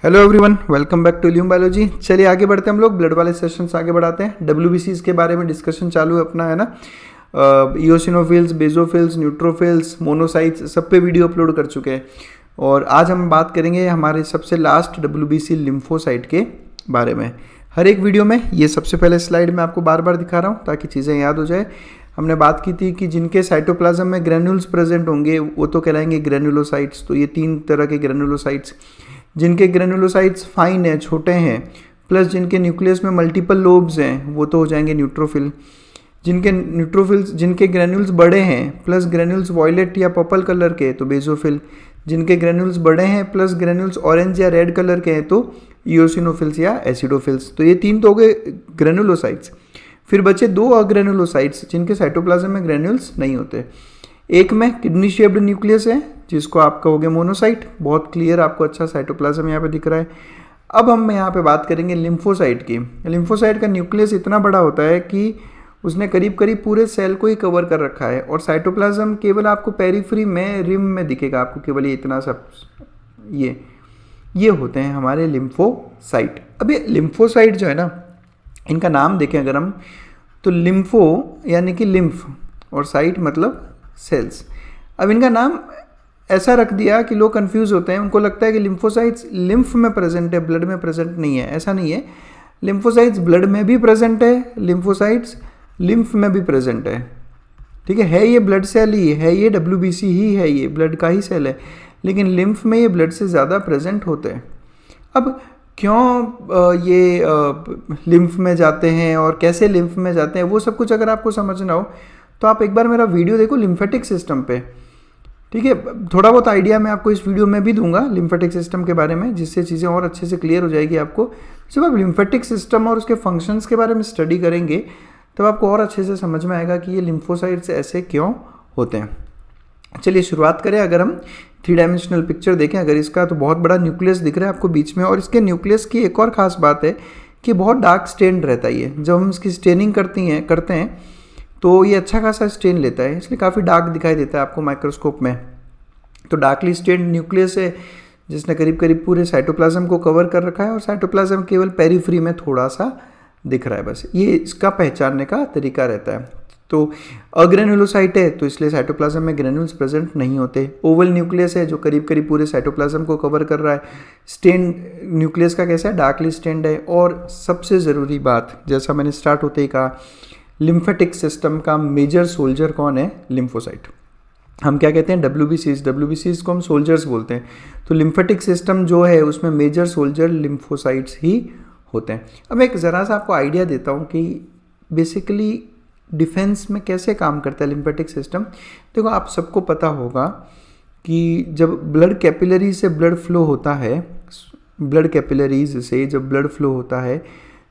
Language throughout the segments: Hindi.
Hello everyone, welcome back to Illume biology. चलिए आगे बढ़ते हैं, हम लोग ब्लड वाले सेशंस आगे बढ़ाते हैं। डब्ल्यूबीसीज के बारे में डिस्कशन चालू है अपना, है ना। इओसिनोफिल्स, बेजोफिल्स, न्यूट्रोफिल्स, मोनोसाइट्स, सब पे वीडियो अपलोड कर चुके हैं। और आज हम बात करेंगे हमारे सबसे लास्ट डब्ल्यूबीसी लिम्फोसाइट के बारे में। हर एक वीडियो में ये सबसे पहले स्लाइड में आपको बार बार दिखा रहा हूँ ताकि चीज़ें याद हो जाए। हमने बात की थी कि जिनके साइटोप्लाज्म में ग्रेन्यूल्स प्रेजेंट होंगे वो तो कहलाएंगे ग्रेनुलोसाइट्स। तो ये 3 तरह के ग्रेनुलोसाइट्स, जिनके ग्रेनुलोसाइट्स फाइन है, छोटे हैं, प्लस जिनके न्यूक्लियस में मल्टीपल लोब्स हैं वो तो हो जाएंगे न्यूट्रोफिल। जिनके ग्रेन्यूल्स बड़े हैं प्लस ग्रेन्यूल्स वॉयलेट या पर्पल कलर के तो बेजोफिल। जिनके ग्रेन्यूल्स बड़े हैं प्लस ग्रेन्यूल्स ऑरेंज या रेड कलर के हैं तो इओसिनोफिल्स या एसिडोफिल्स। तो ये 3 तो हो गए ग्रेनुलोसाइट्स। फिर बचे 2 अग्रेनुलोसाइट्स जिनके साइटोप्लाज्म में ग्रेन्यूल्स नहीं होते। एक में किडनी शेप्ड न्यूक्लियस है जिसको आप कहोगे मोनोसाइट। बहुत क्लियर, आपको अच्छा साइटोप्लाज्म यहाँ पे दिख रहा है। अब हम यहाँ पे बात करेंगे लिम्फोसाइट की। लिम्फोसाइट का न्यूक्लियस इतना बड़ा होता है कि उसने करीब करीब पूरे सेल को ही कवर कर रखा है और साइटोप्लाज्म केवल आपको पेरिफेरी में, रिम में दिखेगा आपको, केवल ये इतना सब। ये होते हैं हमारे लिम्फोसाइट। अब ये लिम्फोसाइट जो है ना, इनका नाम देखें अगर हम, तो लिम्फो यानी कि लिम्फ और साइट मतलब सेल्स। अब इनका नाम ऐसा रख दिया कि लोग कंफ्यूज होते हैं, उनको लगता है कि लिम्फोसाइट्स लिम्फ में प्रेजेंट है, ब्लड में प्रेजेंट नहीं है। ऐसा नहीं है, लिम्फोसाइट्स ब्लड में भी प्रेजेंट है, लिम्फोसाइट्स लिम्फ में भी प्रेजेंट है। ठीक है, ये ब्लड सेल ही है, ये डब्ल्यूबीसी ही है, ये ब्लड का ही सेल है, लेकिन लिम्फ में ये ब्लड से ज़्यादा प्रेजेंट होते हैं। अब क्यों ये लिम्फ में जाते हैं और कैसे लिम्फ में जाते हैं, वो सब कुछ अगर आपको समझना हो तो आप एक बार मेरा वीडियो देखो लिम्फेटिक सिस्टम पे। ठीक है, थोड़ा बहुत आइडिया मैं आपको इस वीडियो में भी दूंगा लिम्फेटिक सिस्टम के बारे में, जिससे चीज़ें और अच्छे से क्लियर हो जाएगी आपको। जब आप लिम्फेटिक सिस्टम और उसके फंक्शंस के बारे में स्टडी करेंगे तब आपको और अच्छे से समझ में आएगा कि ये लिम्फोसाइट्स ऐसे क्यों होते हैं। चलिए शुरुआत करें। अगर हम 3 डायमेंशनल पिक्चर देखें अगर इसका, तो बहुत बड़ा न्यूक्लियस दिख रहा है आपको बीच में। और इसके न्यूक्लियस की एक और ख़ास बात है कि बहुत डार्क स्टेन रहता है ये। जब हम इसकी स्टेनिंग करते हैं तो ये अच्छा खासा स्टेन लेता है, इसलिए काफ़ी डार्क दिखाई देता है आपको माइक्रोस्कोप में। तो डार्कली स्टेन्ड न्यूक्लियस है जिसने करीब करीब पूरे साइटोप्लाज्म को कवर कर रखा है और साइटोप्लाज्म केवल पेरिफेरी में थोड़ा सा दिख रहा है, बस ये इसका पहचानने का तरीका रहता है। तो अग्रेनुलोसाइट है तो इसलिए साइटोप्लाज्म में ग्रेन्यूल्स प्रेजेंट नहीं होते। ओवल न्यूक्लियस है जो करीब करीब पूरे साइटोप्लाज्म को कवर कर रहा है। स्टेन न्यूक्लियस का कैसा है, डार्कली स्टेन्ड है। और सबसे ज़रूरी बात, जैसा मैंने स्टार्ट होते ही कहा, लिम्फेटिक सिस्टम का मेजर सोल्जर कौन है, लिम्फोसाइट। हम क्या कहते हैं, डब्ल्यूबीसीज को हम सोल्जर्स बोलते हैं। तो लिम्फेटिक सिस्टम जो है उसमें मेजर सोल्जर लिम्फोसाइट्स ही होते हैं। अब एक ज़रा सा आपको आइडिया देता हूँ कि बेसिकली डिफेंस में कैसे काम करता है लिम्फेटिक सिस्टम। देखो, आप सबको पता होगा कि जब ब्लड कैपिलरी से ब्लड फ्लो होता है, ब्लड कैपिलरीज से जब ब्लड फ्लो होता है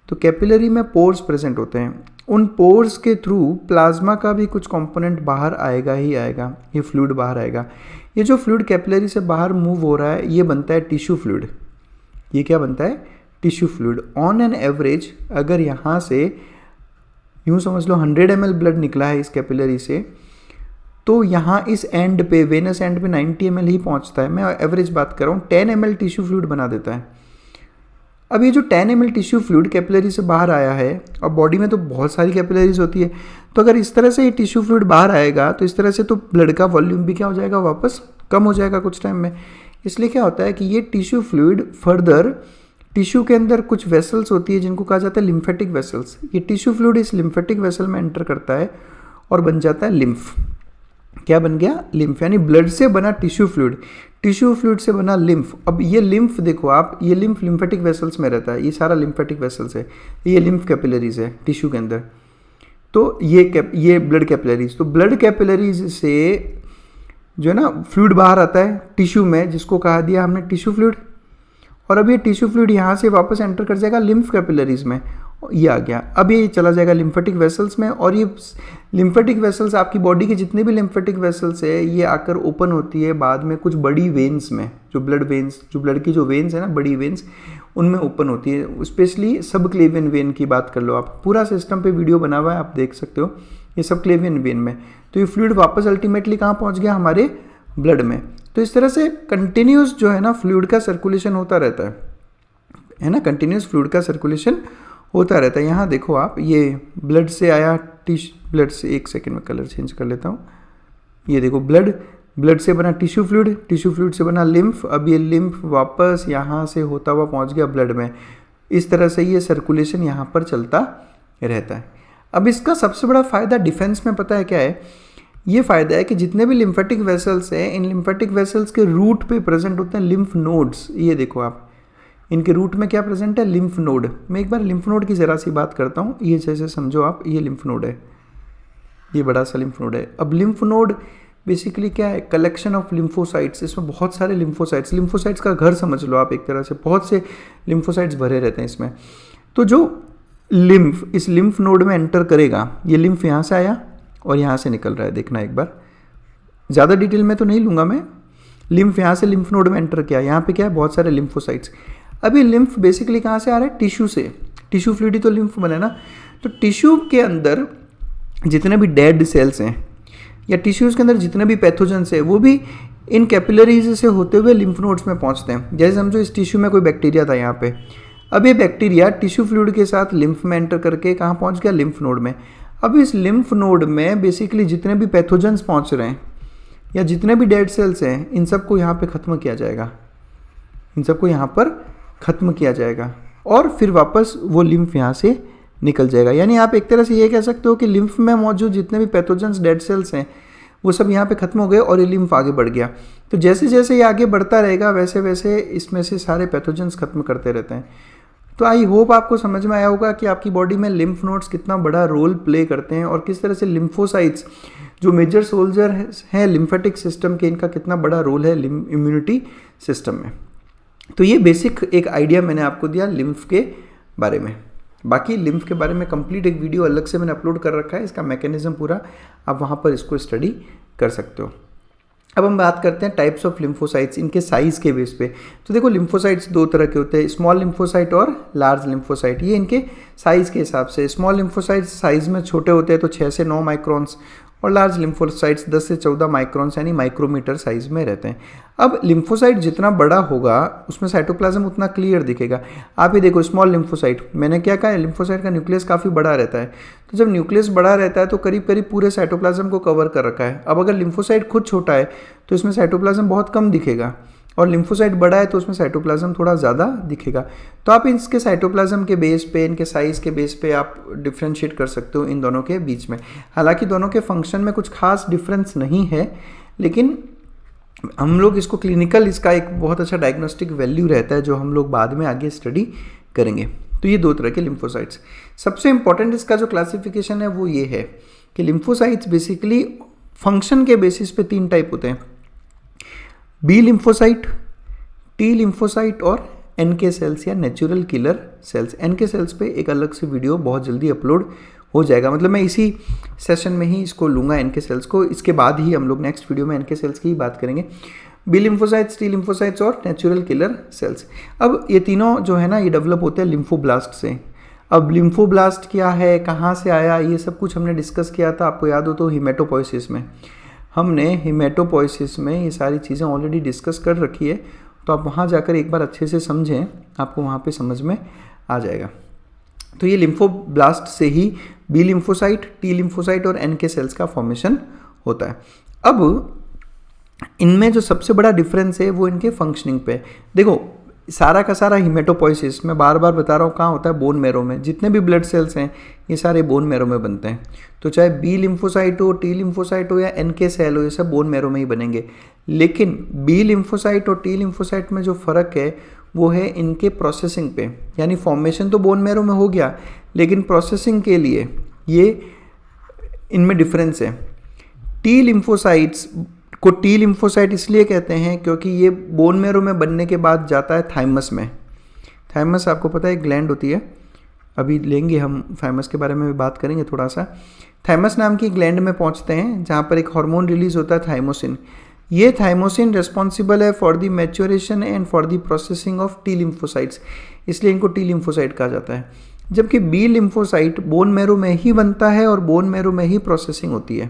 तो कैपिलरी में पोर्स प्रेजेंट होते हैं। उन पोर्स के थ्रू प्लाज्मा का भी कुछ कंपोनेंट बाहर आएगा ही आएगा, ये फ्लूइड बाहर आएगा। ये जो फ्लूइड कैपिलरी से बाहर मूव हो रहा है ये बनता है टिश्यू फ्लूइड। ये क्या बनता है, tissue fluid. On an average अगर यहाँ से यूँ समझ लो 100 ml ब्लड निकला है इस कैपिलरी से, तो यहाँ इस एंड पे, वेनस एंड पे 90 ml ही पहुँचता है। मैं एवरेज बात कर रहा हूँ, 10 ml टिश्यू फ्लूइड बना देता है। अब ये जो 10 ml टिश्यू फ्लूइड कैपिलरी से बाहर आया है, और बॉडी में तो बहुत सारी कैपिलरीज होती है, तो अगर इस तरह से ये टिश्यू फ्लूइड बाहर आएगा तो इस तरह से तो ब्लड का वॉल्यूम भी क्या हो जाएगा, वापस कम हो जाएगा कुछ टाइम में। इसलिए क्या होता है कि ये टिश्यू फ्लूइड फर्दर टिश्यू के अंदर कुछ वेसल्स होती है जिनको कहा जाता है लिम्फेटिक वेसल्स। ये टिश्यू फ्लूइड इस लिम्फेटिक वेसल में एंटर करता है और बन जाता है लिम्फ। क्या बन गया, लिम्फ। यानी ब्लड से बना टिश्यू फ्लूइड, टिश्यू फ्लूइड से बना लिम्फ। अब ये लिम्फ देखो आप, ये लिम्फ लिम्फेटिक वेसल्स में रहता है, ये सारा लिम्फेटिक वेसल्स है, ये लिम्फ कैपिलरीज है टिश्यू के अंदर। तो ये ब्लड कैपिलरीज, तो ब्लड कैपिलरीज से जो है ना फ्लूइड बाहर आता है टिश्यू में, जिसको कहा दिया हमने टिश्यू फ्लूइड। और अब ये टिश्यू फ्लूइड यहाँ से वापस एंटर कर जाएगा लिम्फ कैपिलरीज में, ये आ गया। अब ये चला जाएगा लिम्फेटिक वेसल्स में, और ये लिम्फेटिक वेसल्स, आपकी बॉडी के जितने भी लिम्फेटिक वेसल्स है, ये आकर ओपन होती है बाद में कुछ बड़ी वेन्स में, जो ब्लड की जो वेन्स है ना, बड़ी वेन्स, उनमें ओपन होती है। स्पेशली सब क्लेवियन वेन की बात कर लो आप, पूरा सिस्टम पे वीडियो बना हुआ है, आप देख सकते हो, ये सब क्लेवियन वेन में। तो ये फ्लूइड वापस अल्टीमेटली कहाँ पहुँच गया, हमारे ब्लड में। तो इस तरह से कंटिन्यूस जो है ना फ्लूइड का सर्कुलेशन होता रहता है। है ना, कंटिन्यूस फ्लूइड का सर्कुलेशन होता रहता है। यहाँ देखो आप, ये ब्लड से आया ब्लड से, एक सेकेंड में कलर चेंज कर लेता हूँ, ये देखो ब्लड से बना टिश्यू फ्लूइड से बना लिम्फ, अब ये लिम्फ वापस यहाँ से होता हुआ पहुँच गया ब्लड में। इस तरह से ये सर्कुलेशन यहाँ पर चलता रहता है। अब इसका सबसे बड़ा फ़ायदा डिफेंस में पता है क्या है? ये फ़ायदा है कि जितने भी लिम्फेटिक वेसल्स हैं, इन लिम्फेटिक वेसल्स के रूट पे प्रेजेंट होते हैं लिम्फ नोड्स। ये देखो आप, इनके रूट में क्या प्रेजेंट है? Lymph node. मैं एक बार लिम्फ नोड की ज़रा सी बात करता हूँ। ये जैसे समझो आप, ये लिम्फ नोड है, ये बड़ा सा लिम्फ नोड है। अब लिम्फ नोड बेसिकली क्या है? Collection of lymphocytes. इसमें बहुत सारे लिम्फोसाइट्स का घर समझ लो आप एक तरह से, बहुत से लिम्फोसाइट्स भरे रहते हैं इसमें। तो जो लिम्फ इस लिम्फ नोड में एंटर करेगा, ये लिम्फ यहाँ से आया और यहाँ से निकल रहा है, देखना एक बार, ज़्यादा डिटेल में तो नहीं लूँगा मैं। लिम्फ यहाँ से लिम्फ नोड में एंटर किया, यहाँ पे क्या है? बहुत सारे लिम्फोसाइट्स। अब ये लिम्फ बेसिकली कहाँ से आ रहा है? टिश्यू से। टिश्यू फ्लूइड ही तो लिम्फ बने ना। तो टिश्यू के अंदर जितने भी डेड सेल्स हैं या टिश्यूज़ के अंदर जितने भी पैथोजेंस है, वो भी इन कैपिलरीज से होते हुए लिम्फ नोड्स में पहुँचते हैं। जैसे समझो इस टिश्यू में कोई बैक्टीरिया था यहाँ पे, अब ये बैक्टीरिया टिश्यू फ्लूइड के साथ लिम्फ में एंटर करके कहाँ पहुँच गया? लिम्फ नोड में। अब इस लिम्फ नोड में बेसिकली जितने भी पैथोजेंस पहुँच रहे हैं या जितने भी डेड सेल्स हैं, इन सबको यहाँ पे ख़त्म किया जाएगा, इन सबको यहाँ पर ख़त्म किया जाएगा और फिर वापस वो लिम्फ यहाँ से निकल जाएगा। यानी आप एक तरह से ये कह सकते हो कि लिम्फ में मौजूद जितने भी पैथोजेंस डेड सेल्स हैं, वो सब यहाँ पे ख़त्म हो गए और ये लिम्फ आगे बढ़ गया। तो जैसे जैसे ये आगे बढ़ता रहेगा, वैसे वैसे इसमें से सारे पैथोजेंस खत्म करते रहते हैं। तो आई होप आपको समझ में आया होगा कि आपकी बॉडी में लिम्फ नोड्स कितना बड़ा रोल प्ले करते हैं और किस तरह से लिम्फोसाइट्स जो मेजर सोल्जर हैं लिम्फेटिक सिस्टम के, इनका कितना बड़ा रोल है इम्यूनिटी सिस्टम में। तो ये बेसिक एक आइडिया मैंने आपको दिया लिम्फ के बारे में। बाकी लिम्फ के बारे में कंप्लीट एक वीडियो अलग से मैंने अपलोड कर रखा है, इसका मैकेनिज्म पूरा, आप वहाँ पर इसको स्टडी कर सकते हो। अब हम बात करते हैं टाइप्स ऑफ लिम्फोसाइट्स, इनके साइज़ के बेस पे। तो देखो लिम्फोसाइट्स दो तरह के होते हैं, स्मॉल लिम्फोसाइट और लार्ज लिम्फोसाइट। ये इनके साइज़ के हिसाब से, स्मॉल लिम्फोसाइट्स साइज़ में छोटे होते हैं तो 6 से 9 माइक्रोन्स, और लार्ज लिम्फोसाइट्स 10 से 14 माइक्रोन्स यानी माइक्रोमीटर साइज़ में रहते हैं। अब लिम्फोसाइट जितना बड़ा होगा उसमें साइटोप्लाज्म उतना क्लियर दिखेगा। आप ये देखो स्मॉल लिम्फोसाइट, मैंने क्या कहा, लिम्फोसाइट का न्यूक्लियस काफ़ी बड़ा रहता है। तो जब न्यूक्लियस बड़ा रहता है तो करीब करीब पूरे साइटोप्लाज्म को कवर कर रखा है। अब अगर लिम्फोसाइट खुद छोटा है तो इसमें साइटोप्लाज्म बहुत कम दिखेगा, और लिम्फोसाइट बड़ा है तो उसमें साइटोप्लाज्म थोड़ा ज़्यादा दिखेगा। तो आप इसके साइटोप्लाज्म के बेस पे, इनके साइज़ के बेस पे आप डिफ्रेंशिएट कर सकते हो इन दोनों के बीच में। हालांकि दोनों के फंक्शन में कुछ खास डिफरेंस नहीं है, लेकिन हम लोग इसको क्लिनिकल, इसका एक बहुत अच्छा डायग्नोस्टिक वैल्यू रहता है जो हम लोग बाद में आगे स्टडी करेंगे। तो ये दो तरह के लिम्फोसाइट्स। सबसे इंपॉर्टेंट इसका जो क्लासिफिकेशन है वो ये है कि लिम्फोसाइट्स बेसिकली फंक्शन के बेसिस पे 3 टाइप होते हैं, बी लिम्फोसाइट, टी लिम्फोसाइट और एनके सेल्स या natural killer cells. NK cells पे एक अलग से वीडियो बहुत जल्दी अपलोड हो जाएगा, मतलब मैं इसी सेशन में ही इसको लूँगा एनके सेल्स को, इसके बाद ही हम लोग नेक्स्ट वीडियो में एनके सेल्स की ही बात करेंगे। बी लिम्फोसाइट्स, टी लिम्फोसाइट्स और नेचुरल किलर सेल्स। अब ये तीनों जो है ना, ये डेवलप होते हैं लिम्फोब्लास्ट से। अब लिम्फोब्लास्ट क्या है, कहाँ से आया, ये सब कुछ हमने डिस्कस किया था, आपको याद हो तो हीमेटोपोइसिस में। हमने हीमेटोपोइसिस में ये सारी चीज़ें ऑलरेडी डिस्कस कर रखी है, तो आप वहाँ जाकर एक बार अच्छे से समझें, आपको वहाँ पे समझ में आ जाएगा। तो ये लिम्फोब्लास्ट से ही बी लिम्फोसाइट, टी लिम्फोसाइट और एनके सेल्स का फॉर्मेशन होता है। अब इनमें जो सबसे बड़ा डिफरेंस है वो इनके फंक्शनिंग पे। देखो सारा का सारा हीमेटोपोइसिस, मैं बार बार बता रहा हूँ, कहाँ होता है? बोन मैरो में। जितने भी ब्लड सेल्स हैं ये सारे बोन मैरो में बनते हैं। तो चाहे बी लिम्फोसाइट हो, टी लिम्फोसाइट हो या एनके सेल हो, ये सब बोन मैरो में ही बनेंगे। लेकिन बी लिम्फोसाइट और टी लिम्फोसाइट में जो फ़र्क है वो है इनके प्रोसेसिंग पे, यानी फॉर्मेशन तो बोन मैरो में हो गया, लेकिन प्रोसेसिंग के लिए ये इनमें डिफरेंस है। टी लिम्फोसाइट्स को टी लिम्फोसाइट इसलिए कहते हैं क्योंकि ये बोन मैरो में बनने के बाद जाता है थाइमस में। थाइमस आपको पता है एक ग्लैंड होती है, अभी लेंगे हम थाइमस के बारे में भी बात करेंगे थोड़ा सा। थाइमस नाम की ग्लैंड में पहुंचते हैं जहां पर एक हार्मोन रिलीज होता है थाइमोसिन। ये थाइमोसिन रिस्पॉन्सिबल है for the maturation and for the processing of T lymphocytes, इसलिए इनको टी लिम्फोसाइट कहा जाता है। जबकि बी लिम्फोसाइट बोन मैरो में ही बनता है और बोन मैरो में ही प्रोसेसिंग होती है।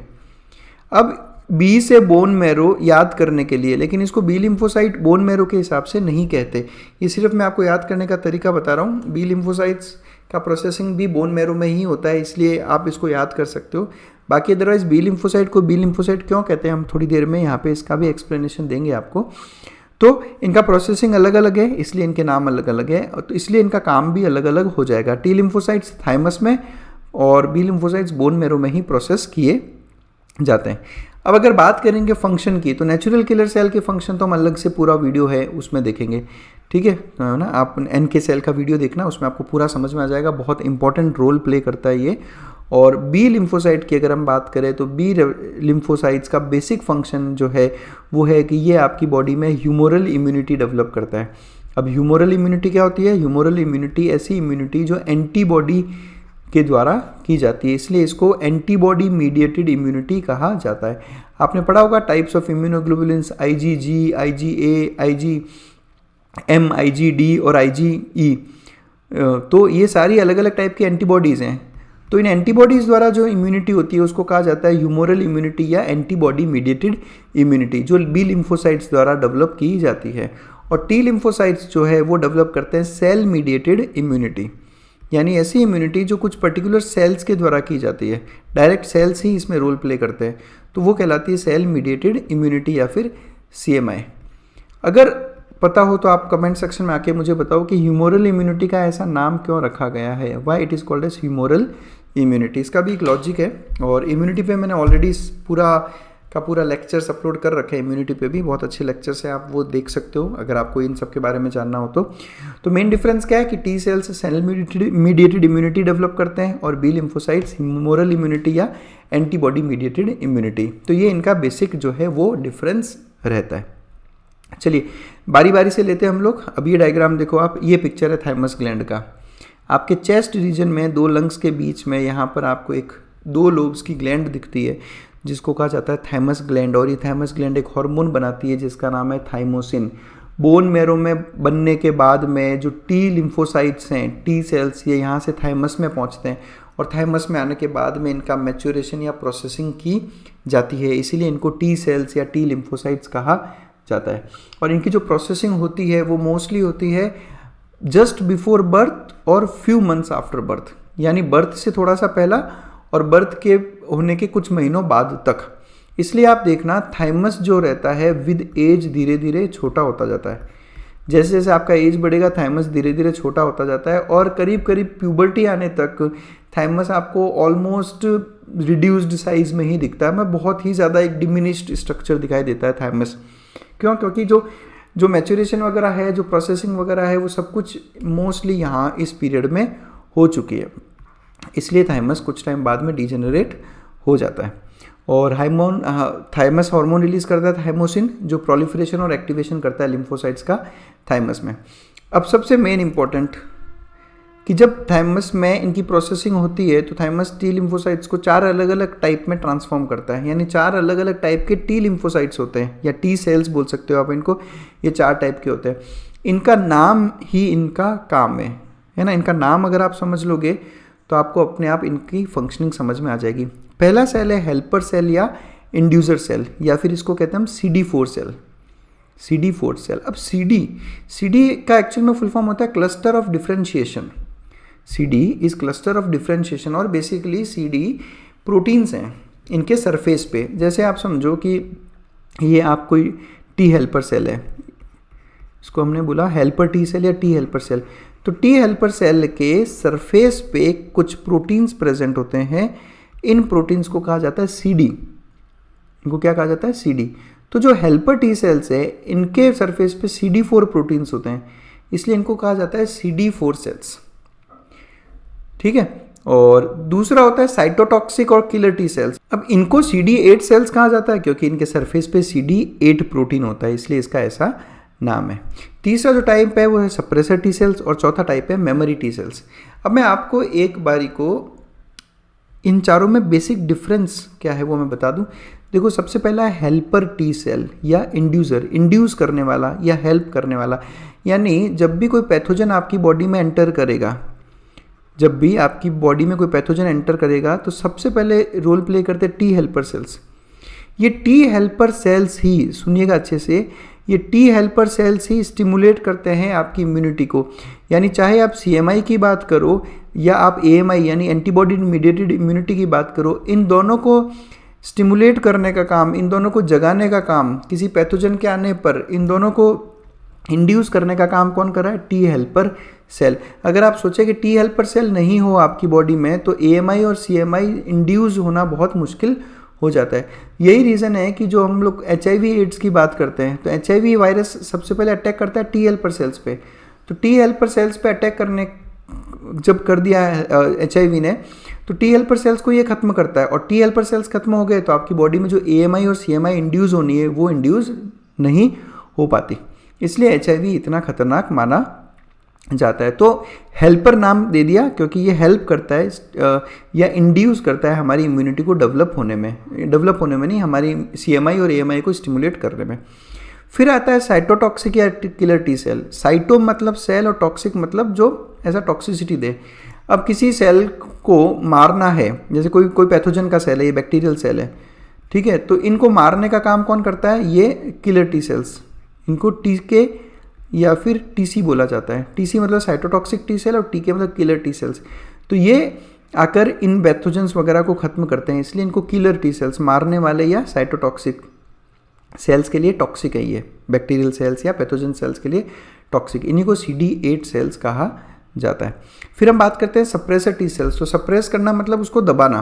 अब बी से बोन मैरो याद करने के लिए, लेकिन इसको बी लिम्फोसाइट बोन मैरो के हिसाब से नहीं कहते। ये सिर्फ मैं आपको याद करने का तरीका बता रहा हूँ। बी लिम्फोसाइट्स का प्रोसेसिंग भी बोन मैरो में ही होता है, इसलिए आप इसको याद कर सकते हो। बाकी अदरवाइज बी लिम्फोसाइट को बी लिम्फोसाइट क्यों कहते हैं, हम थोड़ी देर में यहाँ पे इसका भी एक्सप्लेनेशन देंगे आपको। तो इनका प्रोसेसिंग अलग अलग है, इसलिए इनके नाम अलग अलग है, तो इसलिए इनका काम भी अलग अलग हो जाएगा। टी लिम्फोसाइट्स थाइमस में और बी लिम्फोसाइट्स बोन मैरो में ही प्रोसेस किए जाते हैं। अब अगर बात करेंगे फंक्शन की, तो नेचुरल किलर सेल के फंक्शन तो हम अलग से पूरा वीडियो है उसमें देखेंगे, ठीक है ना। आप NK सेल का वीडियो देखना, उसमें आपको पूरा समझ में आ जाएगा, बहुत इंपॉर्टेंट रोल प्ले करता है ये। और बी लिम्फोसाइट की अगर हम बात करें तो बी लिम्फोसाइट्स का बेसिक फंक्शन जो है वो है कि ये आपकी बॉडी में ह्यूमोरल इम्यूनिटी डेवलप करता है। अब ह्यूमोरल इम्यूनिटी क्या होती है? ह्यूमोरल इम्यूनिटी ऐसी इम्यूनिटी जो एंटीबॉडी के द्वारा की जाती है, इसलिए इसको एंटीबॉडी मीडिएटेड इम्यूनिटी कहा जाता है। आपने पढ़ा होगा types of immunoglobulins IgG, IgA, IgM, IgD और IgE। तो ये सारी अलग अलग टाइप की एंटीबॉडीज़ हैं। तो इन एंटीबॉडीज़ द्वारा जो इम्यूनिटी होती है उसको कहा जाता है ह्यूमोरल इम्यूनिटी या एंटीबॉडी मीडिएटेड इम्यूनिटी, जो बी लिम्फोसाइट्स द्वारा डेवलप की जाती है। और टी लिम्फोसाइट्स जो है वो डेवलप करते हैं सेल मीडिएटेड इम्यूनिटी, यानी ऐसी इम्यूनिटी जो कुछ पर्टिकुलर सेल्स के द्वारा की जाती है, डायरेक्ट सेल्स ही इसमें रोल प्ले करते हैं, तो वो कहलाती है सेल मीडिएटेड इम्यूनिटी या फिर CMI। अगर पता हो तो आप कमेंट सेक्शन में आके मुझे बताओ कि ह्यूमोरल इम्यूनिटी का ऐसा नाम क्यों रखा गया है, why it is called as humoral immunity. इसका भी एक लॉजिक है, और इम्यूनिटी पे मैंने ऑलरेडी पूरा लेक्चर्स अपलोड कर रखे हैं। इम्यूनिटी पे भी बहुत अच्छे लेक्चर्स हैं, आप वो देख सकते हो अगर आपको इन सब के बारे में जानना हो तो मेन डिफरेंस क्या है कि T cells cell mediated immunity develop करते हैं और बी लिम्फोसाइट्स ह्यूमोरल इम्यूनिटी या एंटीबॉडी मीडिएटेड इम्यूनिटी। तो ये इनका बेसिक जो है वो डिफरेंस रहता है। चलिए बारी बारी से लेते हैं हम लोग। अब ये डायग्राम देखो आप, ये पिक्चर है थाइमस ग्लैंड का। आपके चेस्ट रीजन में दो लंग्स के बीच में यहाँ पर आपको एक 2 लोब्स की ग्लैंड दिखती है जिसको कहा जाता है थाइमस ग्लैंड। और ये थाइमस ग्लैंड एक हार्मोन बनाती है जिसका नाम है थाइमोसिन। बोन मैरो में बनने के बाद में जो टी लिम्फोसाइट्स हैं, टी सेल्स, ये यहाँ से थाइमस में पहुँचते हैं और थाइमस में आने के बाद में इनका मैच्योरेशन या प्रोसेसिंग की जाती है, इसीलिए इनको टी सेल्स या टी लिम्फोसाइट्स कहा जाता है। और इनकी जो प्रोसेसिंग होती है वो मोस्टली होती है जस्ट बिफोर बर्थ और फ्यू मंथ्स आफ्टर बर्थ, यानी बर्थ से थोड़ा सा पहला और बर्थ के होने के कुछ महीनों बाद तक। इसलिए आप देखना थाइमस जो रहता है विद एज धीरे धीरे छोटा होता जाता है। जैसे जैसे आपका एज बढ़ेगा थाइमस धीरे धीरे छोटा होता जाता है और करीब करीब प्यूबर्टी आने तक थाइमस आपको ऑलमोस्ट रिड्यूस्ड साइज में ही दिखता है। मैं बहुत ही ज़्यादा एक डिमिनिश्ड स्ट्रक्चर दिखाई देता है थाइमस। क्यों? क्योंकि जो मैच्योरेशन वगैरह है, जो प्रोसेसिंग वगैरह है, वो सब कुछ मोस्टली यहाँ इस पीरियड में हो चुकी है, इसलिए थाइमस कुछ टाइम बाद में डिजेनरेट हो जाता है। और थाइमस हार्मोन रिलीज करता है थाइमोसिन, जो प्रोलिफरेशन और एक्टिवेशन करता है लिम्फोसाइट्स का थाइमस में। अब सबसे मेन इंपॉर्टेंट कि जब थाइमस में इनकी प्रोसेसिंग होती है तो थाइमस टी लिम्फोसाइट्स को 4 अलग अलग टाइप में ट्रांसफॉर्म करता है, यानी 4 अलग अलग टाइप के टी लिम्फोसाइट्स होते हैं या टी सेल्स बोल सकते हो आप इनको। ये 4 टाइप के होते हैं। इनका नाम ही इनका काम है ना। इनका नाम अगर आप समझ लोगे तो आपको अपने आप इनकी फंक्शनिंग समझ में आ जाएगी। पहला सेल है हेल्पर सेल या इंड्यूसर सेल, या फिर इसको कहते हैं हम CD4 सेल। CD4 cell. अब CD का एक्चुअल में फुल फॉर्म होता है cluster of differentiation. CD is cluster of differentiation और बेसिकली CD प्रोटीन्स हैं इनके सरफेस पे। जैसे आप समझो कि ये आप कोई टी हेल्पर सेल है, इसको हमने बोला हेल्पर टी सेल या टी हेल्पर सेल। तो टी हेल्पर सेल के सरफेस पे कुछ प्रोटीन्स प्रेजेंट होते हैं। इन प्रोटीन्स को कहा जाता है CD। इनको क्या कहा जाता है? CD। तो जो हेल्पर टी सेल्स है इनके सरफेस पे CD4 प्रोटीन्स होते हैं, इसलिए इनको कहा जाता है CD4 सेल्स। ठीक है। और दूसरा होता है साइटोटॉक्सिक और किलर टी सेल्स। अब इनको CD8 सेल्स कहा जाता है क्योंकि इनके सरफेस पे CD8 प्रोटीन होता है, इसलिए इसका ऐसा नाम है। तीसरा जो टाइप है वो है सप्रेसर टी सेल्स और चौथा टाइप है मेमोरी टी सेल्स। अब मैं आपको एक बारी को इन चारों में बेसिक डिफरेंस क्या है वो मैं बता दूं। देखो, सबसे पहला है हेल्पर टी सेल या इंड्यूसर, इंड्यूस करने वाला या हेल्प करने वाला। यानी जब भी कोई पैथोजन आपकी बॉडी में एंटर करेगा, जब भी आपकी बॉडी में कोई पैथोजन एंटर करेगा तो सबसे पहले रोल प्ले करते टी हेल्पर सेल्स। ये टी हेल्पर सेल्स ही, सुनिएगा अच्छे से, ये टी हेल्पर सेल्स ही स्टिमुलेट करते हैं आपकी इम्यूनिटी को। यानी चाहे आप CMI की बात करो या आप AMI यानी एंटीबॉडी मीडिएटेड इम्यूनिटी की बात करो, इन दोनों को स्टिमुलेट करने का काम, इन दोनों को जगाने का काम, किसी पैथोजन के आने पर इन दोनों को इंड्यूस करने का काम कौन कर रहा है? T helper cell. अगर आप सोचें कि टी हेल्पर सेल नहीं हो आपकी बॉडी में तो AMI और CMI इंड्यूस होना बहुत मुश्किल हो जाता है। यही रीज़न है कि जो हम लोग HIV एड्स की बात करते हैं तो HIV वायरस सबसे पहले अटैक करता है टी हेल्पर सेल्स पे। तो टी हेल्पर सेल्स पे अटैक करने जब कर दिया है HIV ने, तो टी हेल्पर सेल्स को ये खत्म करता है, और टी हेल्पर सेल्स खत्म हो गए तो आपकी बॉडी में जो AMI और CMI इंड्यूस होनी है वो इंड्यूस नहीं हो पाती। इसलिए HIV इतना खतरनाक माना जाता है। तो हेल्पर नाम दे दिया क्योंकि ये हेल्प करता है या इंड्यूस करता है हमारी इम्यूनिटी को डेवलप होने में नहीं, हमारी CMI और AMI को स्टिमुलेट करने में। फिर आता है साइटोटॉक्सिक या किलर टी सेल। साइटो मतलब सेल और टॉक्सिक मतलब जो ऐसा टॉक्सिसिटी दे। अब किसी सेल को मारना है, जैसे कोई पैथोजन का सेल है, ये बैक्टीरियल सेल है, ठीक है, तो इनको मारने का काम कौन करता है? ये किलर टी सेल्स। इनको TK या फिर TC बोला जाता है। TC मतलब साइटोटॉक्सिक टी सेल और TK मतलब किलर टी सेल्स। तो ये आकर इन पैथोजेंस वगैरह को खत्म करते हैं, इसलिए इनको किलर टी सेल्स, मारने वाले या साइटोटॉक्सिक सेल्स के लिए टॉक्सिक है ये, बैक्टीरियल सेल्स या पैथोजन सेल्स के लिए टॉक्सिक। इन्हीं को CD8 सेल्स कहा जाता है। फिर हम बात करते हैं सप्रेसर टी सेल्स। तो सप्रेस करना मतलब उसको दबाना।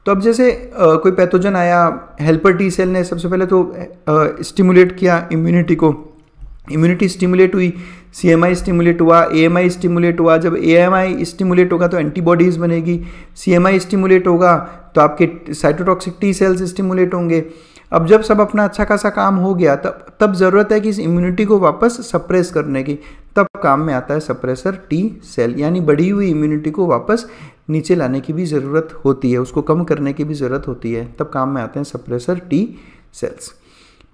तो अब जैसे कोई पैथोजन आया, हेल्पर टी सेल ने सबसे पहले तो स्टिमुलेट किया इम्यूनिटी को, इम्यूनिटी स्टिमुलेट हुई, CMI स्टिमुलेट हुआ, AMI स्टिमुलेट हुआ। जब AMI स्टिमुलेट होगा तो एंटीबॉडीज़ बनेगी, CMI स्टिमुलेट होगा तो आपके साइटोटॉक्सिक टी सेल्स स्टिमुलेट होंगे। अब जब सब अपना अच्छा खासा काम हो गया तब ज़रूरत है कि इस इम्यूनिटी को वापस सप्रेस करने की, तब काम में आता है सप्रेसर टी सेल। यानी बढ़ी हुई इम्यूनिटी को वापस नीचे लाने की भी ज़रूरत होती है, उसको कम करने की भी ज़रूरत होती है, तब काम में आते हैं सप्रेसर टी सेल्स,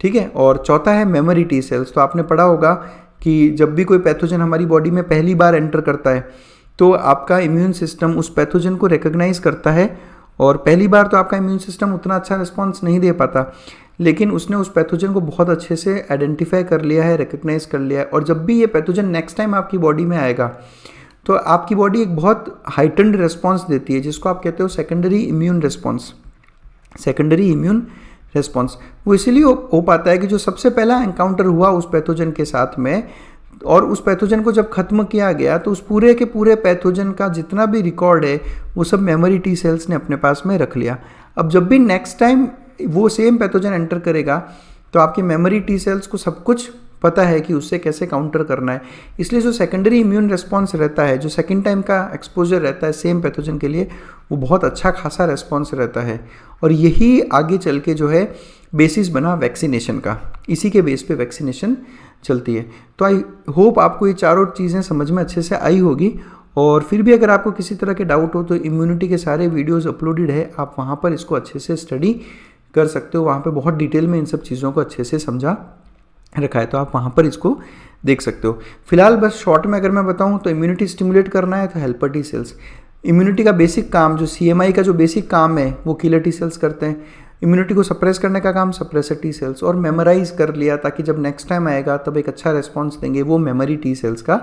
ठीक है। और चौथा है मेमोरी टी सेल्स। तो आपने पढ़ा होगा कि जब भी कोई पैथोजन हमारी बॉडी में पहली बार एंटर करता है तो आपका इम्यून सिस्टम उस पैथोजन को रिकॉग्नाइज करता है, और पहली बार तो आपका इम्यून सिस्टम उतना अच्छा रिस्पॉन्स नहीं दे पाता, लेकिन उसने उस पैथोजन को बहुत अच्छे से आइडेंटिफाई कर लिया है, रिकॉग्नाइज कर लिया है। और जब भी ये पैथोजन नेक्स्ट टाइम आपकी बॉडी में आएगा तो आपकी बॉडी एक बहुत हाइटन्ड रिस्पॉन्स देती है, जिसको आप कहते हो secondary immune response. Secondary immune response वो इसीलिए हो पाता है कि जो सबसे पहला एनकाउंटर हुआ उस पैथोजन के साथ में, और उस पैथोजन को जब खत्म किया गया तो उस पूरे के पूरे पैथोजन का जितना भी रिकॉर्ड है वो सब मेमोरी टी सेल्स ने अपने पास में रख लिया। अब जब भी नेक्स्ट टाइम वो सेम पैथोजन एंटर करेगा तो आपकी मेमोरी टी सेल्स को सब कुछ पता है कि उससे कैसे काउंटर करना है। इसलिए जो सेकेंडरी इम्यून रिस्पॉन्स रहता है, जो सेकेंड टाइम का एक्सपोजर रहता है सेम पैथोजन के लिए, वो बहुत अच्छा खासा रिस्पॉन्स रहता है। और यही आगे चल के जो है बेसिस बना वैक्सीनेशन का, इसी के बेस पे वैक्सीनेशन चलती है। तो आई होप आपको ये चारों चीज़ें समझ में अच्छे से आई होगी। और फिर भी अगर आपको किसी तरह के डाउट हो तो इम्यूनिटी के सारे वीडियोस अपलोडेड है, आप वहाँ पर इसको अच्छे से स्टडी कर सकते हो। वहाँ पे बहुत डिटेल में इन सब चीज़ों को अच्छे से समझा रखा है, तो आप वहाँ पर इसको देख सकते हो। फिलहाल बस शॉर्ट में अगर मैं बताऊँ तो इम्यूनिटी स्टिमुलेट करना है तो हेल्पर टी सेल्स। इम्यूनिटी का बेसिक काम, जो CMI का जो बेसिक काम है वो किलर टी सेल्स करते हैं। इम्यूनिटी को सप्रेस करने का काम सप्रेसर टी सेल्स, और मेमोराइज कर लिया ताकि जब नेक्स्ट टाइम आएगा तब एक अच्छा रिस्पॉन्स देंगे, वो मेमोरी टी सेल्स का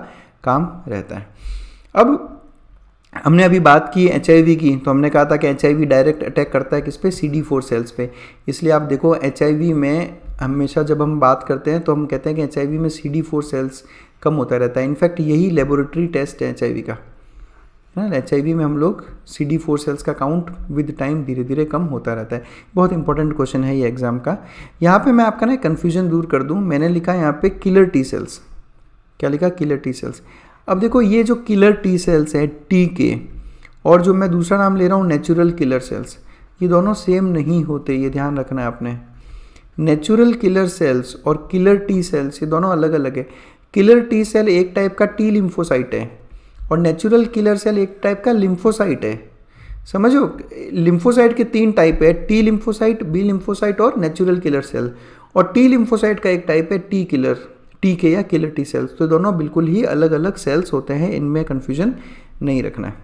काम रहता है। अब हमने अभी बात की HIV की, तो हमने कहा था कि HIV डायरेक्ट अटैक करता है किस पे? CD4 सेल्स पे। इसलिए आप देखो HIV में हमेशा जब हम बात करते हैं तो हम कहते हैं कि HIV में CD4 सेल्स कम होता रहता है। इनफैक्ट यही लेबोरेटरी टेस्ट है HIV का, है ना। HIV में हम लोग CD4 सेल्स का काउंट विद टाइम धीरे धीरे कम होता रहता है। बहुत इंपॉर्टेंट क्वेश्चन है ये एग्जाम का। यहाँ पे मैं आपका ना कन्फ्यूजन दूर कर दूँ, मैंने लिखा यहाँ पे किलर टी सेल्स। क्या लिखा? Killer T cells. अब देखो ये जो किलर टी सेल्स है TK, और जो मैं दूसरा नाम ले रहा हूँ नेचुरल किलर सेल्स, ये दोनों सेम नहीं होते, ये ध्यान रखना है आपने। नेचुरल किलर सेल्स और किलर टी सेल्स ये दोनों अलग अलग है। किलर टी सेल एक टाइप का T लिम्फोसाइट है और नेचुरल किलर सेल एक टाइप का लिम्फोसाइट है। समझो, लिम्फोसाइट के 3 टाइप है, T लिम्फोसाइट, B लिम्फोसाइट और नेचुरल किलर सेल। और T लिम्फोसाइट का एक टाइप है T किलर, TK या किलर टी सेल्स। तो दोनों बिल्कुल ही अलग अलग सेल्स होते हैं, इनमें कन्फ्यूजन नहीं रखना है।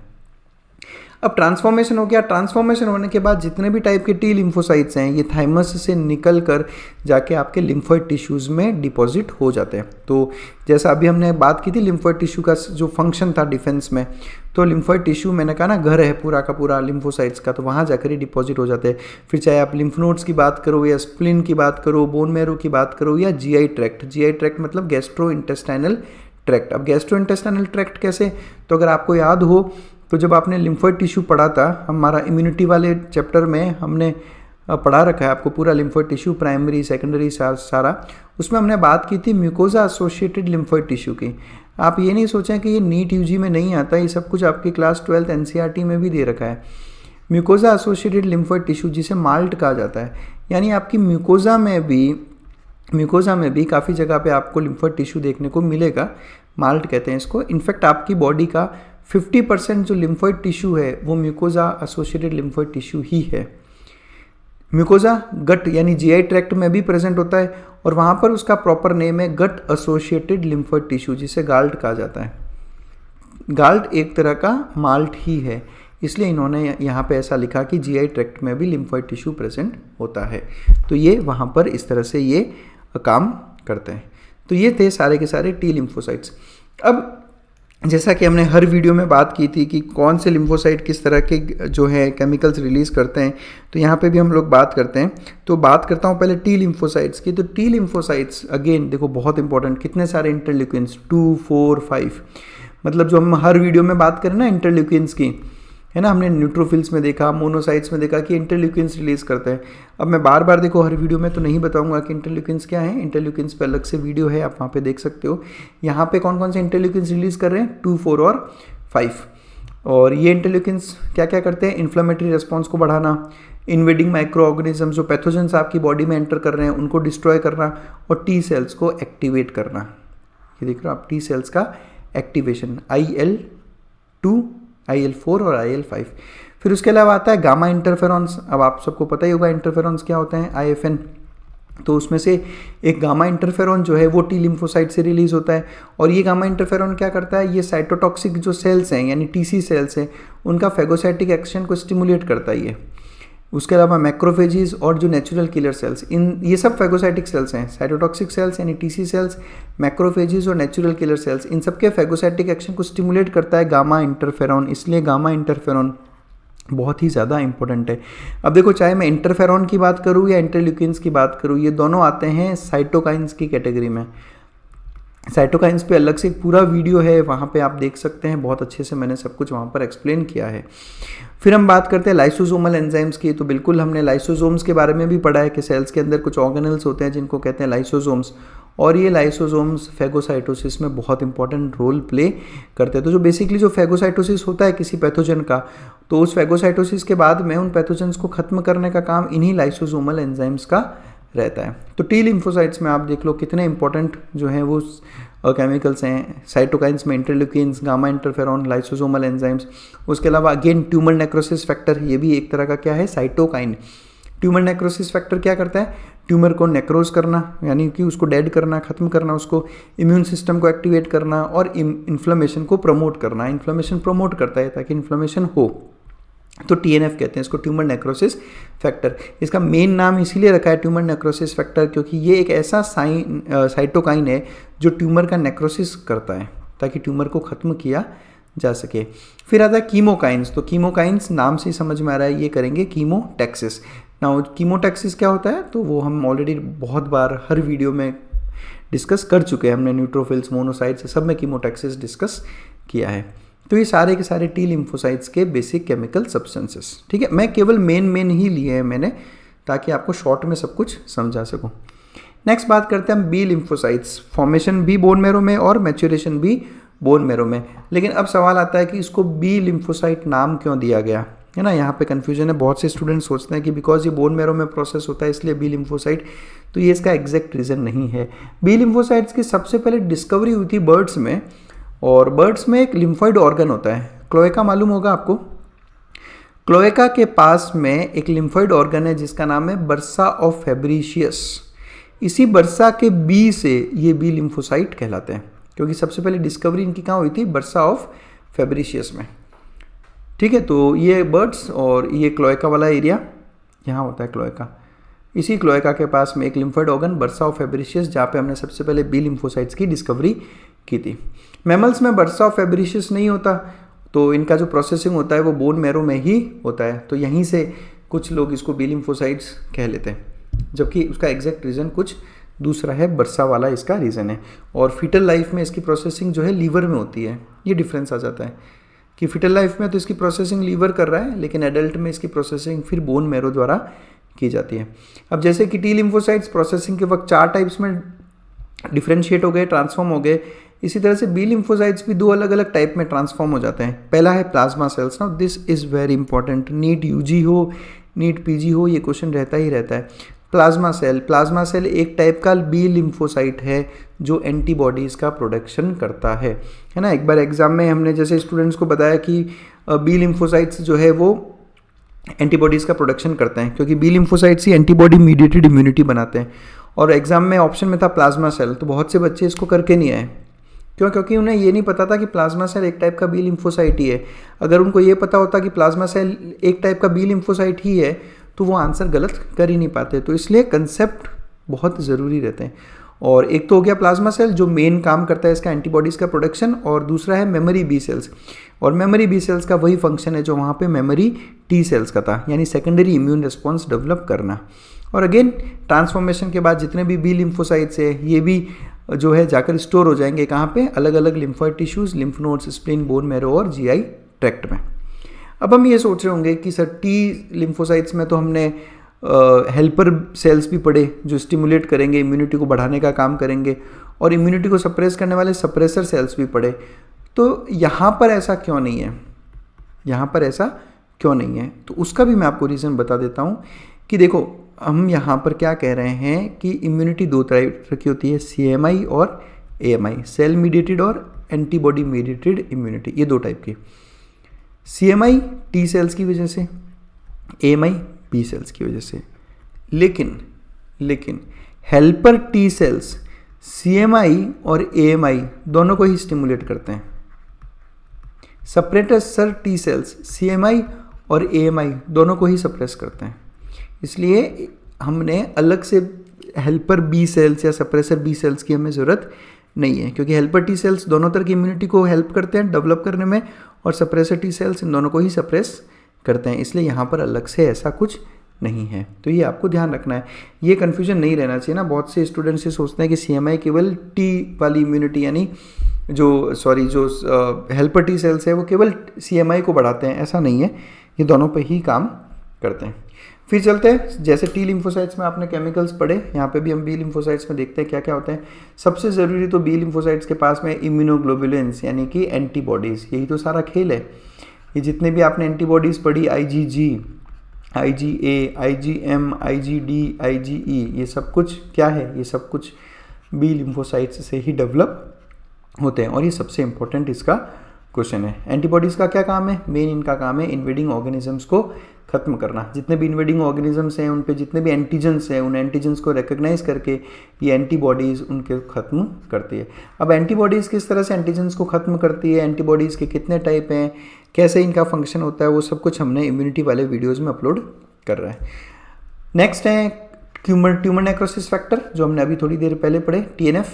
अब ट्रांसफॉर्मेशन हो गया, ट्रांसफॉर्मेशन होने के बाद जितने भी टाइप के टी लिम्फोसाइट्स हैं ये थाइमस से निकल कर जाके आपके लिम्फोइड टिश्यूज़ में डिपॉजिट हो जाते हैं। तो जैसा अभी हमने बात की थी लिम्फोइड टिश्यू का जो फंक्शन था डिफेंस में, तो लिम्फोइड टिश्यू मैंने कहा ना घर है पूरा का पूरा लिम्फोसाइट्स का, तो वहाँ जाकर ही डिपॉजिट हो जाते हैं। फिर चाहे आप लिम्फ नोड्स की बात करो या स्प्लिन की बात करो, बोन मैरो की बात करो या जीआई ट्रैक्ट, जीआई ट्रैक्ट मतलब गैस्ट्रो इंटेस्टाइनल ट्रैक्ट। अब गैस्ट्रो इंटेस्टाइनल ट्रैक्ट कैसे, तो अगर आपको याद हो तो जब आपने लिम्फोइड टिश्यू पढ़ा था, हमारा इम्यूनिटी वाले चैप्टर में हमने पढ़ा रखा है आपको पूरा लिम्फोइड टिश्यू प्राइमरी सेकेंडरी सारा, उसमें हमने बात की थी म्यूकोजा एसोसिएटेड लिम्फोइड टिश्यू की। आप ये नहीं सोचें कि ये नीट यूजी में नहीं आता, ये सब कुछ आपकी क्लास 12th एनसीईआरटी में भी दे रखा है। म्यूकोजा एसोसिएटेड लिम्फोइड टिश्यू जिसे माल्ट कहा जाता है, यानी आपकी म्यूकोजा में भी काफ़ी जगह पे आपको लिम्फोइड टिश्यू देखने को मिलेगा, माल्ट कहते हैं इसको। इनफैक्ट आपकी बॉडी का 50% जो लिम्फोइड टिश्यू है वो म्यूकोजा एसोसिएटेड लिम्फोइड टिश्यू ही है। म्यूकोजा गट यानी जीआई ट्रैक्ट में भी प्रेजेंट होता है और वहाँ पर उसका प्रॉपर नेम है गट एसोसिएटेड लिम्फोइड टिश्यू, जिसे गाल्ट कहा जाता है। गाल्ट एक तरह का माल्ट ही है, इसलिए इन्होंने यहाँ पे ऐसा लिखा कि जीआई ट्रैक्ट में भी लिम्फोइड टिश्यू प्रेजेंट होता है। तो ये वहाँ पर इस तरह से ये काम करते हैं। तो ये थे सारे के सारे टी लिम्फोसाइट्स। अब जैसा कि हमने हर वीडियो में बात की थी कि कौन से लिम्फोसाइट किस तरह के जो है केमिकल्स रिलीज़ करते हैं, तो यहाँ पे भी हम लोग बात करते हैं। तो बात करता हूँ पहले टी लिम्फोसाइट्स की। तो टी लिम्फोसाइट्स अगेन देखो बहुत इंपॉर्टेंट, कितने सारे इंटरल्यूकिन्स 2, 4, 5, मतलब जो हम हर वीडियो में बात करें ना इंटरल्यूकिन्स की, है ना, हमने न्यूट्रोफिल्स में देखा, मोनोसाइट्स में देखा कि इंटरल्यूकिन्स रिलीज़ करते हैं। अब मैं बार बार देखो हर वीडियो में तो नहीं बताऊंगा कि इंटरल्यूकिन्स क्या है, इंटरल्यूकिन्स पे अलग से वीडियो है, आप वहाँ पे देख सकते हो। यहाँ पे कौन कौन से इंटरल्यूकिन्स रिलीज़ कर रहे हैं, 2, 4 और 5। और ये इंटरल्यूकिन्स क्या क्या करते हैं, इन्फ्लामेटरी रिस्पॉन्स को बढ़ाना, इन्वेडिंग माइक्रो ऑर्गेनिज्म जो पैथोजेंस आपकी बॉडी में एंटर कर रहे हैं उनको डिस्ट्रॉय करना, और टी सेल्स को एक्टिवेट करना। ये देख रहे हो आप टी सेल्स का एक्टिवेशन, IL-2, IL-4 और IL-5। फिर उसके अलावा आता है गामा इंटरफेरॉन्स। अब आप सबको पता ही होगा इंटरफेरॉन्स क्या होते हैं, IFN। तो उसमें से एक गामा इंटरफेरॉन जो है वो टी लिम्फोसाइट से रिलीज होता है, और ये गामा इंटरफेरॉन क्या करता है, ये साइटोटॉक्सिक जो सेल्स हैं यानी TC सेल्स हैं उनका फेगोसाइटिक एक्शन को स्टिमुलेट करता है ये। उसके अलावा मैक्रोफेजीज और जो नेचुरल किलर सेल्स, इन ये सब फेगोसाइटिक सेल्स हैं। साइटोटॉक्सिक सेल्स यानी TC सेल्स, मैक्रोफेजीज और नेचुरल किलर सेल्स, इन सबके फेगोसाइटिक एक्शन को स्टिमुलेट करता है गामा इंटरफेरॉन। इसलिए गामा इंटरफेरॉन बहुत ही ज़्यादा इंपॉर्टेंट है। अब देखो चाहे मैं इंटरफेरॉन की बात करूँ या इंटरल्यूकिन्स की बात करूँ, ये दोनों आते हैं साइटोकाइंस की कैटेगरी में। साइटोकाइंस पे अलग से एक पूरा वीडियो है, वहाँ पे आप देख सकते हैं, बहुत अच्छे से मैंने सब कुछ वहाँ पर एक्सप्लेन किया है। फिर हम बात करते हैं लाइसोसोमल एंजाइम्स की। तो बिल्कुल हमने लाइसोसोम्स के बारे में भी पढ़ा है कि सेल्स के अंदर कुछ ऑर्गेनल्स होते हैं जिनको कहते हैं लाइसोसोम्स, और ये लाइसोसोम्स फेगोसाइटोसिस में बहुत इंपॉर्टेंट रोल प्ले करते हैं। तो जो बेसिकली जो फेगोसाइटोसिस होता है किसी पैथोजन का, तो उस फेगोसाइटोसिस के बाद में उन पैथोजन्स को खत्म करने का काम इन्हीं लाइसोसोमल एंजाइम्स का रहता है। तो टी लिम्फोसाइट्स में आप देख लो कितने इंपॉर्टेंट जो हैं वो केमिकल्स हैं। साइटोकाइंस में interleukins, gamma interferon, lysosomal enzymes. उसके अलावा अगेन ट्यूमर नेक्रोसिस फैक्टर, ये भी एक तरह का क्या है, साइटोकाइन। ट्यूमर नेक्रोसिस फैक्टर क्या करता है, ट्यूमर को नेक्रोज करना यानी कि उसको डेड करना, खत्म करना, उसको इम्यून सिस्टम को एक्टिवेट करना और इन्फ्लेमेशन को प्रमोट करना। इन्फ्लेमेशन प्रमोट करता है ताकि इन्फ्लेमेशन हो, तो TNF कहते हैं इसको, ट्यूमर नेक्रोसिस फैक्टर। इसका मेन नाम इसीलिए रखा है ट्यूमर नेक्रोसिस फैक्टर क्योंकि ये एक ऐसा साइटोकाइन है जो ट्यूमर का नेक्रोसिस करता है ताकि ट्यूमर को ख़त्म किया जा सके। फिर आता है कीमोकाइंस। तो कीमोकाइंस नाम से ही समझ में आ रहा है, ये करेंगे कीमोटैक्सिस। नाउ कीमोटैक्सिस क्या होता है, तो वो हम ऑलरेडी बहुत बार हर वीडियो में डिस्कस कर चुके हैं, हमने न्यूट्रोफिल्स, मोनोसाइट्स सब में कीमोटैक्सिस डिस्कस किया है। तो ये सारे के सारे टी लिम्फोसाइट्स के बेसिक केमिकल सब्सटेंसेस, ठीक है। मैं केवल मेन ही लिए हैं मैंने ताकि आपको शॉर्ट में सब कुछ समझा सकूं। नेक्स्ट बात करते हैं हम बी लिम्फोसाइट्स। फॉर्मेशन भी बोन मैरो में और मैच्योरेशन भी बोन मैरो में। लेकिन अब सवाल आता है कि इसको बी लिम्फोसाइट नाम क्यों दिया गया, है ना। यहाँ पे कन्फ्यूजन है, बहुत से स्टूडेंट सोचते हैं कि बिकॉज ये बोन मैरो में प्रोसेस होता है इसलिए बी लिम्फोसाइट, तो ये इसका एग्जैक्ट रीज़न नहीं है। बी लिम्फोसाइट्स की सबसे पहले डिस्कवरी हुई थी बर्ड्स में, और बर्ड्स में एक लिम्फॉइड ऑर्गन होता है, क्लोएका मालूम होगा आपको। क्लोएका के पास में एक लिम्फॉइड ऑर्गन है जिसका नाम है बर्सा ऑफ फेब्रिशियस। इसी बर्सा के बी से ये बी लिम्फोसाइट कहलाते हैं क्योंकि सबसे पहले डिस्कवरी इनकी कहाँ हुई थी, बर्सा ऑफ फेब्रिशियस में। ठीक है, तो ये बर्ड्स और ये क्लोएका वाला एरिया यहाँ होता है क्लोएका। इसी क्लोएका के पास में एक lymphoid organ bursa of Fabricius, जहाँ पे हमने सबसे पहले बी लिम्फोसाइट्स की डिस्कवरी की थी। मैमल्स में बर्सा ऑफ फैब्रिशियस नहीं होता, तो इनका जो प्रोसेसिंग होता है वो बोन मैरो में ही होता है, तो यहीं से कुछ लोग इसको बी लिम्फोसाइट्स कह लेते हैं, जबकि उसका एग्जैक्ट रीज़न कुछ दूसरा है, बर्सा वाला इसका रीज़न है। और फीटल लाइफ में इसकी प्रोसेसिंग जो है लीवर में होती है, ये डिफरेंस आ जाता है कि फीटल लाइफ में तो इसकी प्रोसेसिंग लीवर कर रहा है, लेकिन एडल्ट में इसकी प्रोसेसिंग फिर बोन मैरो द्वारा की जाती है। अब जैसे कि टी लिम्फोसाइट्स प्रोसेसिंग के वक्त 4 टाइप्स में डिफ्रेंशिएट हो गए, ट्रांसफॉर्म हो गए, इसी तरह से बी लिम्फोसाइट्स भी 2 अलग अलग टाइप में ट्रांसफॉर्म हो जाते हैं। पहला है plasma cells. Now this is very important, NEET UG हो नीट पीजी हो, ये क्वेश्चन रहता ही रहता है। प्लाज्मा सेल एक टाइप का बी लिम्फोसाइट है जो एंटीबॉडीज़ का प्रोडक्शन करता है ना। एक बार एग्जाम में हमने जैसे स्टूडेंट्स को बताया कि बी लिम्फोसाइट्स जो है वो एंटीबॉडीज़ का प्रोडक्शन करते हैं, क्योंकि बी लिम्फोसाइट्स ही एंटीबॉडी मीडिएटेड इम्यूनिटी बनाते हैं। और एग्जाम में ऑप्शन में था प्लाज्मा सेल, तो बहुत से बच्चे इसको करके नहीं आए। क्यों? क्योंकि उन्हें ये नहीं पता था कि प्लाज्मा सेल एक टाइप का बी लिम्फोसाइट ही है। अगर उनको ये पता होता कि प्लाज्मा सेल एक टाइप का बी लिम्फोसाइट ही है तो वो आंसर गलत कर ही नहीं पाते। तो इसलिए कंसेप्ट बहुत ज़रूरी रहते हैं। और एक तो हो गया प्लाज्मा सेल जो मेन काम करता है इसका एंटीबॉडीज़ का प्रोडक्शन, और दूसरा है मेमोरी बी सेल्स। और मेमोरी बी सेल्स का वही फंक्शन है जो वहाँ पे मेमोरी टी सेल्स का था, यानी सेकेंडरी इम्यून रिस्पॉन्स डेवलप करना। और अगेन ट्रांसफॉर्मेशन के बाद जितने भी बी लिम्फोसाइट्स है ये भी जो है जाकर स्टोर हो जाएंगे कहाँ पे, अलग अलग lymphoid tissues, lymph nodes, spleen, bone marrow और जीआई ट्रैक्ट में। अब हम ये सोच रहे होंगे कि सर टी लिम्फोसाइट्स में तो हमने हेल्पर सेल्स भी पढ़े जो स्टिमुलेट करेंगे, इम्यूनिटी को बढ़ाने का काम करेंगे, और इम्यूनिटी को सप्रेस करने वाले सप्रेसर सेल्स भी पढ़े। तो यहाँ पर ऐसा क्यों नहीं है, यहाँ पर ऐसा क्यों नहीं है? तो उसका भी मैं आपको रीज़न बता देता हूँ कि देखो हम यहाँ पर क्या कह रहे हैं कि इम्यूनिटी 2 तरह की होती है, CMI और AMI, सेल मीडिएटेड और एंटीबॉडी मीडिएटेड इम्यूनिटी, ये 2 टाइप की। CMI टी सेल्स की वजह से, AMI बी सेल्स की वजह से। लेकिन हेल्पर टी सेल्स CMI और AMI दोनों को ही स्टिमुलेट करते हैं। सप्रेसर टी सेल्स CMI और AMI दोनों को ही सप्रेस करते हैं। इसलिए हमने अलग से हेल्पर बी सेल्स या सप्रेसर बी सेल्स की हमें ज़रूरत नहीं है, क्योंकि हेल्पर टी सेल्स दोनों तरह की इम्यूनिटी को हेल्प करते हैं डेवलप करने में, और सप्रेसर टी सेल्स इन दोनों को ही सप्रेस करते हैं। इसलिए यहाँ पर अलग से ऐसा कुछ नहीं है, तो ये आपको ध्यान रखना है। ये कन्फ्यूजन नहीं रहना चाहिए ना। बहुत से स्टूडेंट्स ये सोचते हैं कि CMI केवल टी वाली इम्यूनिटी, यानी जो हेल्पर टी सेल्स है वो केवल CMI को बढ़ाते हैं, ऐसा नहीं है, ये दोनों पे ही काम करते हैं। फिर चलते हैं, जैसे टी लिम्फोसाइट्स में आपने केमिकल्स पढ़े, यहाँ पे भी हम बी लिम्फोसाइट्स में देखते हैं क्या क्या होते हैं। सबसे ज़रूरी तो बी लिम्फोसाइट्स के पास में इम्यूनोग्लोबुलिन्स यानी कि एंटीबॉडीज़, यही तो सारा खेल है। ये जितने भी आपने एंटीबॉडीज़ पढ़ी, IgG, IgA, IgM, IgD, IgE, ये सब कुछ क्या है? ये सब कुछ बी लिम्फोसाइट्स से ही डेवलप होते हैं, और ये सबसे इंपॉर्टेंट इसका क्वेश्चन है। एंटीबॉडीज़ का क्या काम है? मेन इनका काम है इन्वेडिंग ऑर्गेनिजम्स को ख़त्म करना। जितने भी इन्वेडिंग ऑर्गेनिजम्स हैं उन पे जितने भी एंटीजन्स हैं, उन एंटीजन्स को रिकग्नाइज करके ये एंटीबॉडीज़ उनके ख़त्म करती है। अब एंटीबॉडीज़ किस तरह से एंटीजन्स को ख़त्म करती है, एंटीबॉडीज़ के कितने टाइप हैं, कैसे इनका फंक्शन होता है, वो सब कुछ हमने इम्यूनिटी वाले वीडियोज़ में अपलोड कर रहे हैं। नेक्स्ट है ट्यूमर नेक्रोसिस फैक्टर, जो हमने अभी थोड़ी देर पहले पढ़े, TNF,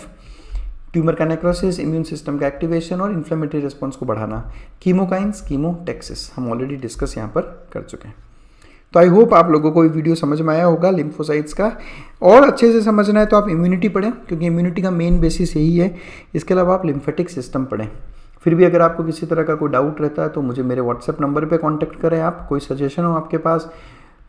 ट्यूमर का नेक्रोसिस, इम्यून सिस्टम का एक्टिवेशन और इन्फ्लेमेटरी रिस्पॉन्स को बढ़ाना। कीमोकाइंस, कीमोटैक्सिस हम ऑलरेडी डिस्कस यहाँ पर कर चुके हैं। तो आई होप आप लोगों को ये वीडियो समझ में आया होगा लिम्फोसाइट्स का। और अच्छे से समझना है तो आप इम्यूनिटी पढ़ें, क्योंकि इम्यूनिटी का मेन बेसिस यही है। इसके अलावा आप लिम्फेटिक सिस्टम पढ़ें। फिर भी अगर आपको किसी तरह का कोई डाउट रहता है तो मुझे मेरे व्हाट्सएप नंबर पर कॉन्टैक्ट करें। आप कोई सजेशन हो आपके पास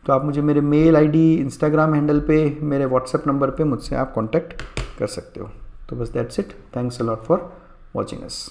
तो आप मुझे मेरे मेल ID, इंस्टाग्राम हैंडल पे, मेरे व्हाट्सएप नंबर पे मुझसे आप कॉन्टैक्ट कर सकते हो। तो बस that's it. Thanks a lot for watching us.